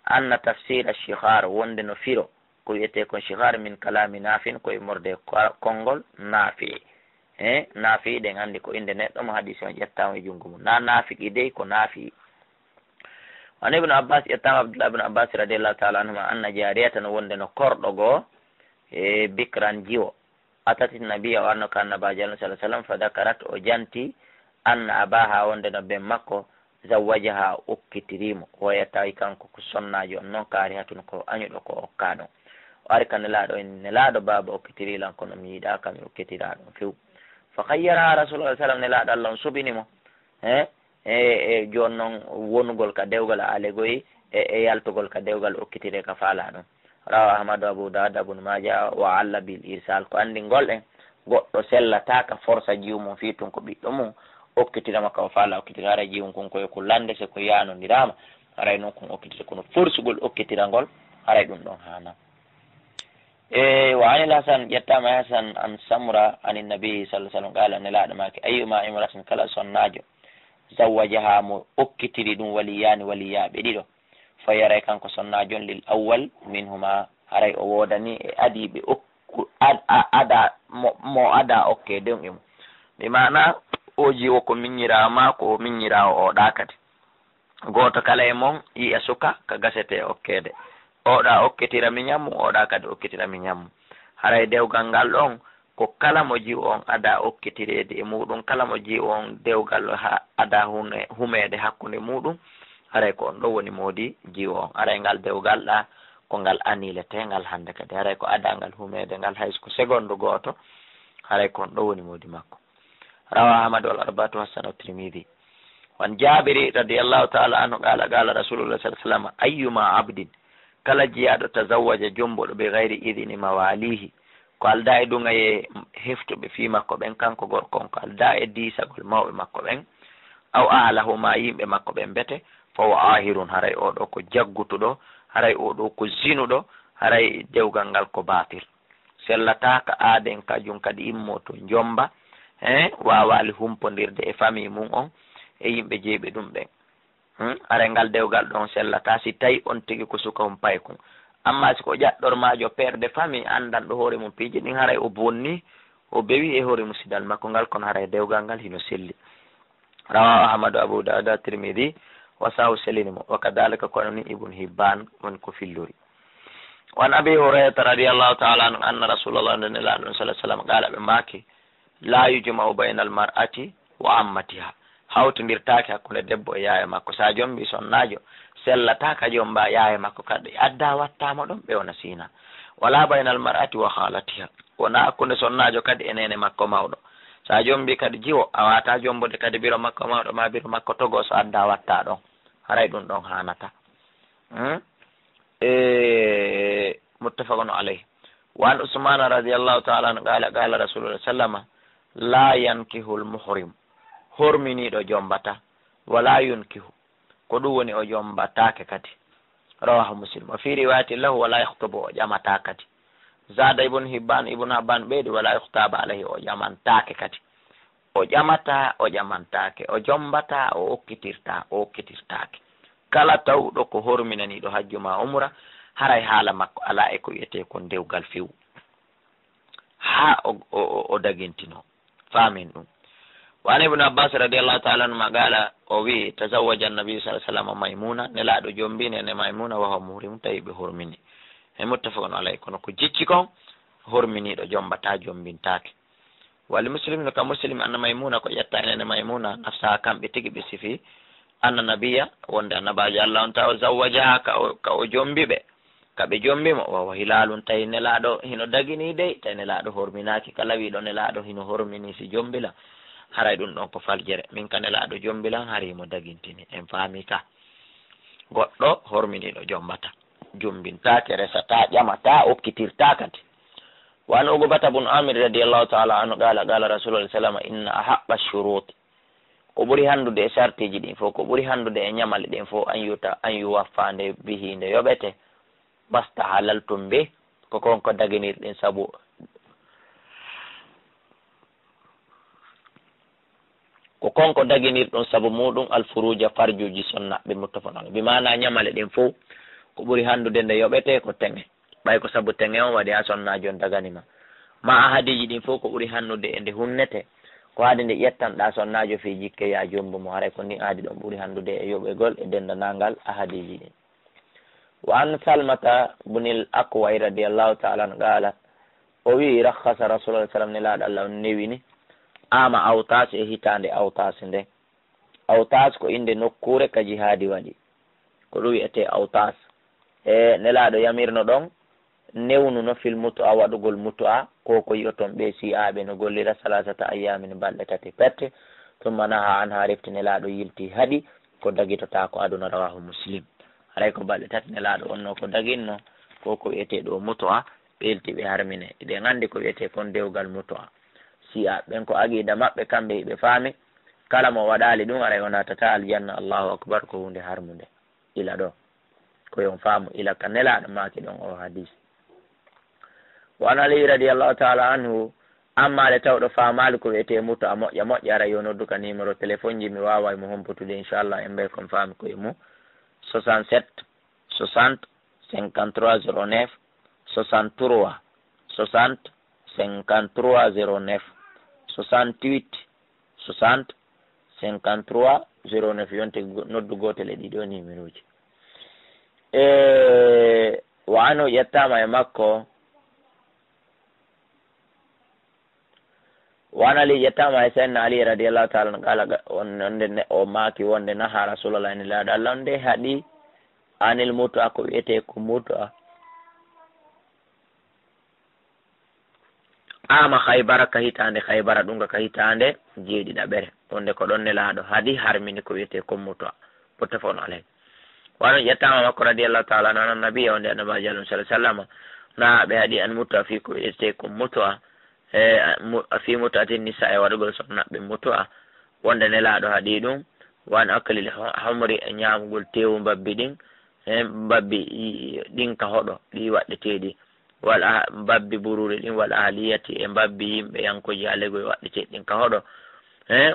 anna tafsira shigar wonde no firo ko wiyete kon shigar min kalami nafin koye morde konngol nafi naafi ɗen anndi ko inde neɗɗo mo hadisi on ƴettama e junngo mum na naafiqi dey ko naafi an ibnu abbas ƴettama abdullah ibnu abbas radiallahu taala anhuma anna jariyata no wonde no korɗo goo e bicran jiwo atati nabiya o arno ka annabaji allah sallah sallam fa dakarat o janti anna abaha wonde no ben makko zawwajaha okkitirimo woyatawi kanko ko sonnajo on noon kaari hatun ko añuɗo ko okka ɗon o ari ka nelaɗo en nelaɗo baba okkitirilan kono mi yiɗa kami okkitira ɗon few fa hayyaraha rasulullah sallam nelaɗo allah on suɓinimo joni noon wonugol ka dewgal alegoyi e yaltugol ka dewgal okkitire ka faala ɗum rawa ahmadou abou dawud abune madia wa allah bil irsal ko andi golɗen goɗɗo sellataka force jiwu mum fi tun ko ɓiɗɗo mum okkitirama ka o faala okkitira hara jiwum kon koye ko lande se ko yanodirama haray noon kon okkitire kono forsugol okkitirangol haray ɗum ɗon hana wa anil hasan ƴettama hasan an samra ani nabi sallah sallam qala nelaɗo make ayyuma imratin kala sonnajo zawwajaha mo okkitiri ɗum waliyani waliyaɓe ɗiɗo fa yaray kanko sonnajon lil awwal minhuma haray o wodani e adiɓe ada mo ada okke dew emo ɓe mana o jiwo ko miññirama ko miññirawo oɗa kadi goto kala e mon yiya suka ka gasete okkede oɗa okkitira mi ñammu oɗa kadi okkitira mi ñammu haray dewgal ngal ɗon ko kala mo jiwo on ada okkitirede e muɗum kala mo jiwo on dewgal ha ada humede hakkude muɗum haray ko on ɗo woni moodi jiwo on haray ngal dewgal ɗa ko ngal anilete ngal hande kadi haray ko ada ngal humede ngal haysko seconde goto haray ko on ɗo woni moodi makko rawa ahmadu al arbatu hasan tirmidhi wan jabiri radiallahu taala anhu qala rasulullah sallah sallam ayyuma abdin kala jiyaɗo tazawwaja jomboɗo ɓe gayri idini mawalihi ko alda e ɗunga ye heftuɓe fi makko ɓen kanko gorkon ko alda e disagol mawɓe makko ɓen aw alahuma yimɓe makko ɓen bete fawo ahirun haray oɗo ko jaggutuɗo haray oɗo ko zinuɗo haray dewgal ngal ko batir sellataka aaden kajum kadi immo to jomba wawali humpodirde e famille mum on e yimɓe jeeɓe ɗum ɓen haray ngal dewgal ɗon sellata si tawi on tigi ko suka hum paykum amma siko ƴaɗɗormajo père de famille andanɗo hoore mum piiji ɗin haray o bonni o bewi e hoore musidal makko ngal kono haray dewgal ngal hino selli rawa ahmadou abou dawud tirmidhi wa sahu selinimo wa kadalika kono ni ibn hibban woni ko fillori wan abi hurayrata radiallahu taala anhu anna rasulullah nelaɗon salah sallam qala ɓe maki la yujma'u bayna al mar'ati wa ammatiha hawtodirtake hakkude debbo e yaye makko sa jombi sonnajo sellataka jomba yaye makko kadi adda wattama ɗon ɓe wona sina wala bayna al mar'ati wa halatiha wona hakkude sonnajo kadi e nene makko mawɗo sa jombi kadi jiwo a wata jombode kadi biro makko mawɗo ma biro makko togo so adda watta ɗon haray ɗum ɗon hanata muttafaqun alayhi wa an usmana radiallahu taala anhu qala rasulullah sallama la yankihu l muhrim horminiɗo jombata wala yunkihu ko ɗum woni o jombatake kadi rawahu muslim wa fi riwayati lahu wala yahtubu o ƴamata kadi zada ibnu habban ɓeydi wala yuhtaba alayhi o ƴamantake kadi o ƴamata o ƴamantake o jombata o okkitirtake kala tawɗo ko horminaniɗo hajjuma umra haray haala makko ala e ko wiyete kon dewgal few ha o dagintino famin ɗum wa an ibnu abbas radiallahu taala anhuma qala o wi tazawwaja annabi sa sallam maymuna nelaɗo jombini ene maymuna wawa muhrim tawi ɓe hormini e muttafaqun alayhi kono ko jicci kon horminiɗo jombata jombintake wali muslim no ka muslim anna maymuna ko ƴetta enene maymuna nafsa kamɓe tigi ɓe sifi anna nabiya wonde annabajo Allah on taw zawwajaha ka o jombiɓe kaɓe jombimo wawa hilalum tawi nelaɗo hino dagini dey tawi nelaɗo horminaki kala wiɗo nelaɗo hino hormini si jombila haray ɗum ɗon ko faljere min ka nelaɗo jombilan harimo dagintini en faami ka goɗɗo horminiɗo jombata jombintake resata ƴamata okkitirta kadi wan Uqbata bun Amir radiallahu taala anhu qala rasulullah sallam inna ahabba shurut ko ɓuri handude e sartiji ɗin fof ko ɓuri handude e ñamale ɗin fof an yuwaffande bihi nde yoɓete basta halaltum be ko konko daginirɗin saabu ko konko daginirɗum saabu muɗum alfuruja farjuji sonnaɓe muttafanal bimana ñamale ɗin fof ko ɓuri handude nde yoɓete ko teŋe ɓay ko saabu teŋe on waɗi ha sonnajo on daganima ma ahadiji ɗin fof ko ɓuri hannude e nde hunnete ko haade nde ƴettanɗa sonnajo fi jikke ya jombu mo haray ko ni aadi ɗon ɓuri handude e yoɓegol e dendanangal ahadiji ɗin wa an salmata bunil akway radiallahu taala an qala o wi rakhasa rasulullah sallam ne laaɗo Allah on newini ama awtas e hitande awtas nde awtas ko inde nokkure ka jihadi waɗi ko ɗum wiyete awtas e nelaɗo yamirno ɗon newnu no fil mutu a waɗugol mutu a koko yiyoton ɓe si'aɓe no gollira salasata ayyamin balɗe tati perte tumma naha an ha refti nelaɗo yilti haaɗi ko dagitota ko aduna rawahu muslim haray ko balɗe tati nelaɗo onno ko daginno koko wiyete ɗo mutu a ɓelti ɓe harmine eɗen andi ko wiyete kon dewgal mutu a si'a ɓen ko aqida maɓɓe kamɓe hiɓe faami kala mo waɗali ɗum aray o natata aljanna allahu akbar ko hunde harmude ila ɗo koyon faamu ila ka nelaɗo maki ɗon o hadis wan ali radiallahu taala anhu amma le tawɗo faamali ko wiyete muto a moƴƴa moƴƴa ara yo nodduka numéro téléphone ji mi wawa mo hompotude inchallah en mbay kon faami koye mum 67 60 53 09 63 60 53 09 68 60 53 09 yonte noddu gotel e ɗiɗo numéro ji wa anu ƴettama e makko wan ali ƴettama e seydna ali radiallahu taala no qala onde o maaki wonde naha rasulullah ni laaɗo Allah on nde haɗi anil mutu a ko wiyete ko mutu a ama haybara ka hitande haybara ɗum ka hitande jeeɗiɗaɓere wonde ko ɗon nelaɗo haadi harmini ko wiyete ko mutu a potte fof no alay wano ƴettama makko radiallahu taala no anan nabiya wonde annabaji alum salah sallam na ɓe haɗi an mutu a fi ko wiyete ko mutu a fi mutu atin nisa e waɗugol sonnaɓe mutu a wonde nelaɗo haɗi ɗum wan aklil hamri e ñamugol tewu mbabbi ɗin e mbabbi ɗin ka hoɗo ɗi waɗɗeteɗi wala mbabbi bururi ɗin wal ahliyati e mbabbi yimɓe yankoji halego e waɗɗeteɗi ɗin ka hoɗo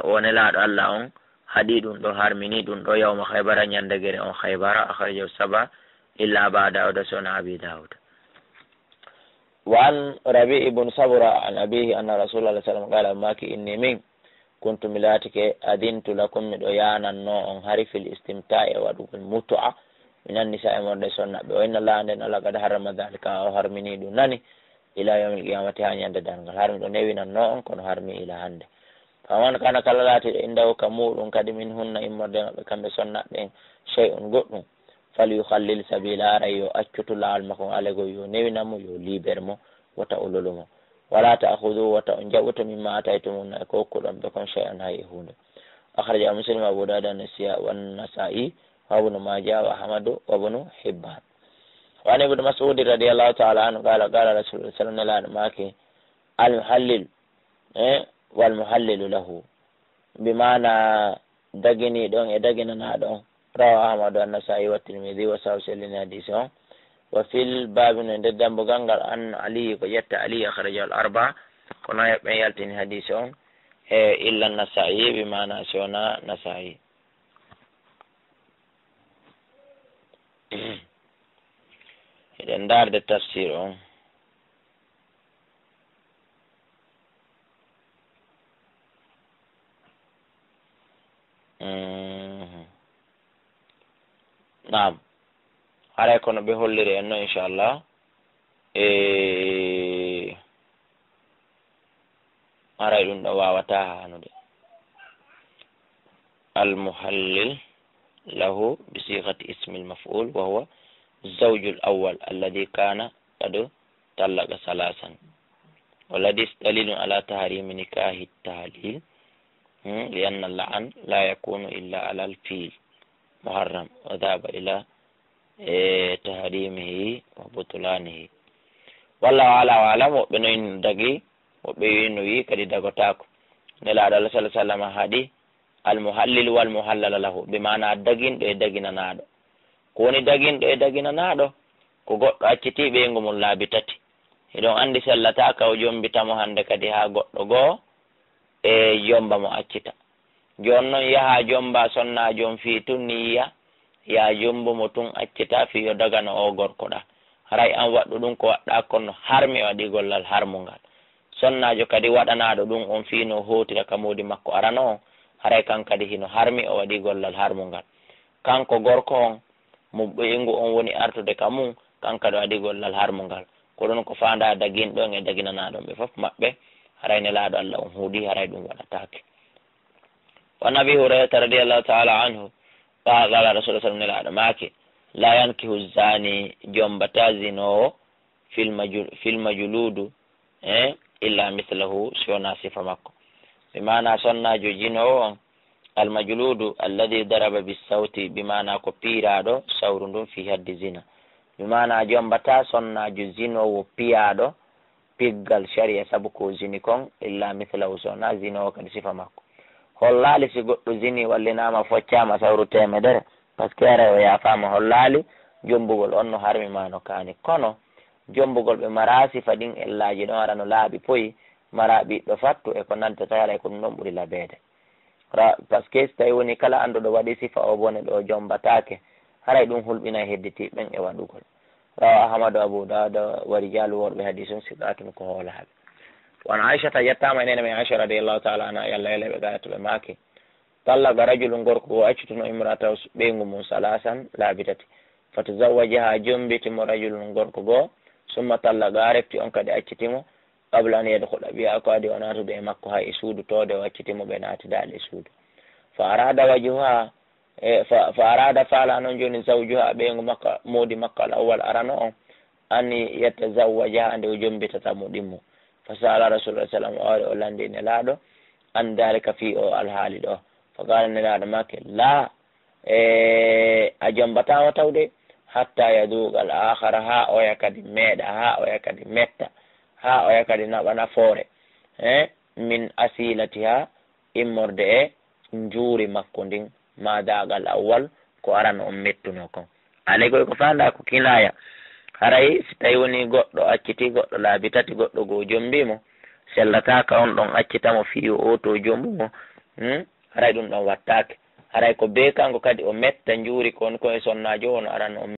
o nelaɗo Allah on haɗi ɗum ɗo harmini ɗum ɗo yawma haybara ñandegere on haybara akhrajahu saba illa aba dawuda sona abi dawuda وعن ربيع بن صبرة عن أبيه أن رسول الله صلى الله عليه وسلم قال ماكي إني من كنت ملاتك أدنت لكم من أيانا النوع هاري في الاستمتاع ودوك المتعة من النساء مرد سنة وإن الله عندنا لقد حرم ذلك أو هرمني دونني إلى يوم القيامة هاني عند دانك الهرم دونيوين النوع كن هرمي إلى عنده فمن كان كاللاتي عنده كمور كد منهن إمردنا بكم سنة شيء قطن falyukhallil sabila ara yo accutu laawol makko alego yo newinamo yo libermo wata o lolumo wala ta'khudhu wata on jaɓoto mimma ataytumuna e ko hokkuɗon ɓe kon shay'an hay e hunde akhraja muslim abu dawud an-nasiya wan nasa'i wa ibn majah wa ahmad wa ibn hibban wa ibn mas'ud radiyallahu ta'ala anhu qala rasulullah sallallahu alaihi wasallam maki al muhallil wal muhallilu lahu bimana dagini ɗon e daginana ɗon رواه أحمد والنسائي والترمذي وصححه الحديث وفي الباب من الدم بغنغر أن علي وجدت علي أخرجه الأربعة كنا يلتني حديث إلا النسائي بمعنى سونا نسائي إذن دار التفسير naam haray kono ɓe holliri en no inchallah haray ɗum ɗo wawata hanude almuhallil له بصيغة اسم المفعول وهو الزوج الأول الذي كان قد طلق ثلاثا. والذي دليل على تحريم نكاح التهليل لأن اللعن لا يكون إلا على الفيل محرم وذهب إلى تحريمه وبطلانه. والله على وعلم وبنين دقي وبينوي كدي دقتاكو نلا عليه صلى الله عليه وسلم هادي المحلل والمحلل له بمعنى دقين دو دقين نادو كوني دقين دو دقين نادو ko goɗɗo acciti ɓe ngomum laabi tati eɗon andi sallataka o jombitamo hande kadi ha goɗɗo goo e jomba mo accita jon noon yaha jomba sonna jom fi tun ni yiya ya jombo mo tun accita fi yo dagano o gorkoɗa haray an waɗɗu ɗum ko waɗɗa kono harmi waɗi gollal harmungal sonnajo kadi waɗanaɗo ɗum on fino hotira ka modi makko arano on haray kan kadi hino harmi o waɗi gollal harmungal kanko gorko on mo ɓoyngu on woni artude ka mum kanka ɗo waɗi gollal harmungal ko ɗon ko fanda daguinɗon e daguinanaɗon ɓe fof maɓɓe haray nelaɗo Allah on huuɗi haray ɗum waɗatake. wa nabi hurairata radiallahu taala anhu qala rasul sallam nelaɗo maake la yankihu zani jombata zinowo fil majuludu illa mislahu sona sifa makko bimana sonnajo jinowo on almajludu alladi daraba bisawti bimana ko piiraɗo sawru ndun fi haddi zina bimana jombata sonnajo zinowo piyaɗo piggal sharia saabu ko zini kon illa mithlahu sona zinowo kadi sifa makko hollali si goɗɗo zini wallinama foccama sawru temedere par ce que ara o yafama hollali jombugol on no harmi ma no kaani kono jombugol ɓe mara sifa ɗin ellaji ɗon ara no laaɓi poyi mara ɓiɗɗo fattu e ko nantata hara ko ɗum ɗon ɓuuri laɓede par ce que so tawi woni kala anduɗo waɗi sifa o bone ɗo jombatake haray ɗum hulɓina hedditiɓen e waɗugol rawa ahmadou abou dawda wari jaalu worɓe hadisum siqatun ko hoolaɓe won aichata yettama enene min aicha radiallahu taala anha yallah eleɓe gayatoɓe maake tallaga rajulu gorko go accutuno imrata ɓeygu mum salasan laabi tati fatazawwaja ha jombitimo rajulun gorko goo summa tallaga refti on kadi accitimo qabla an yadkhula biya ko adi o natude e makko hay e suudu tode o accitimo ɓe naatidaɗe e suudu fa arada wajuha fa arada faala noon joni zawjuha ɓeygu makko moodi makko al awwal arano on anni yatazawwaja ande o jombitatamo ɗimmo fa sala rasulullah sallam o ari o landi nelaɗo an dalika fi o alhaali ɗo fa qala nelaɗo makke la a jombatama tawde hatta yadugal akhara ha oya kadi meeɗa ha oya kadi metta ha oya kadi naɓa nafoore min asilatiha immorde e njuuri makko ndin madagal awwal ko arano on mettuno kon alay koy ko fanda ko kilaya haray si tawi woni goɗɗo acciti goɗɗo laabi tati goɗɗo goo jombimo sellataka on ɗon accitamo fiyo o to jombumo haray ɗum ɗon wattake haray ko be kanko kadi o metta njuuri kon koye sonnajo ono arano on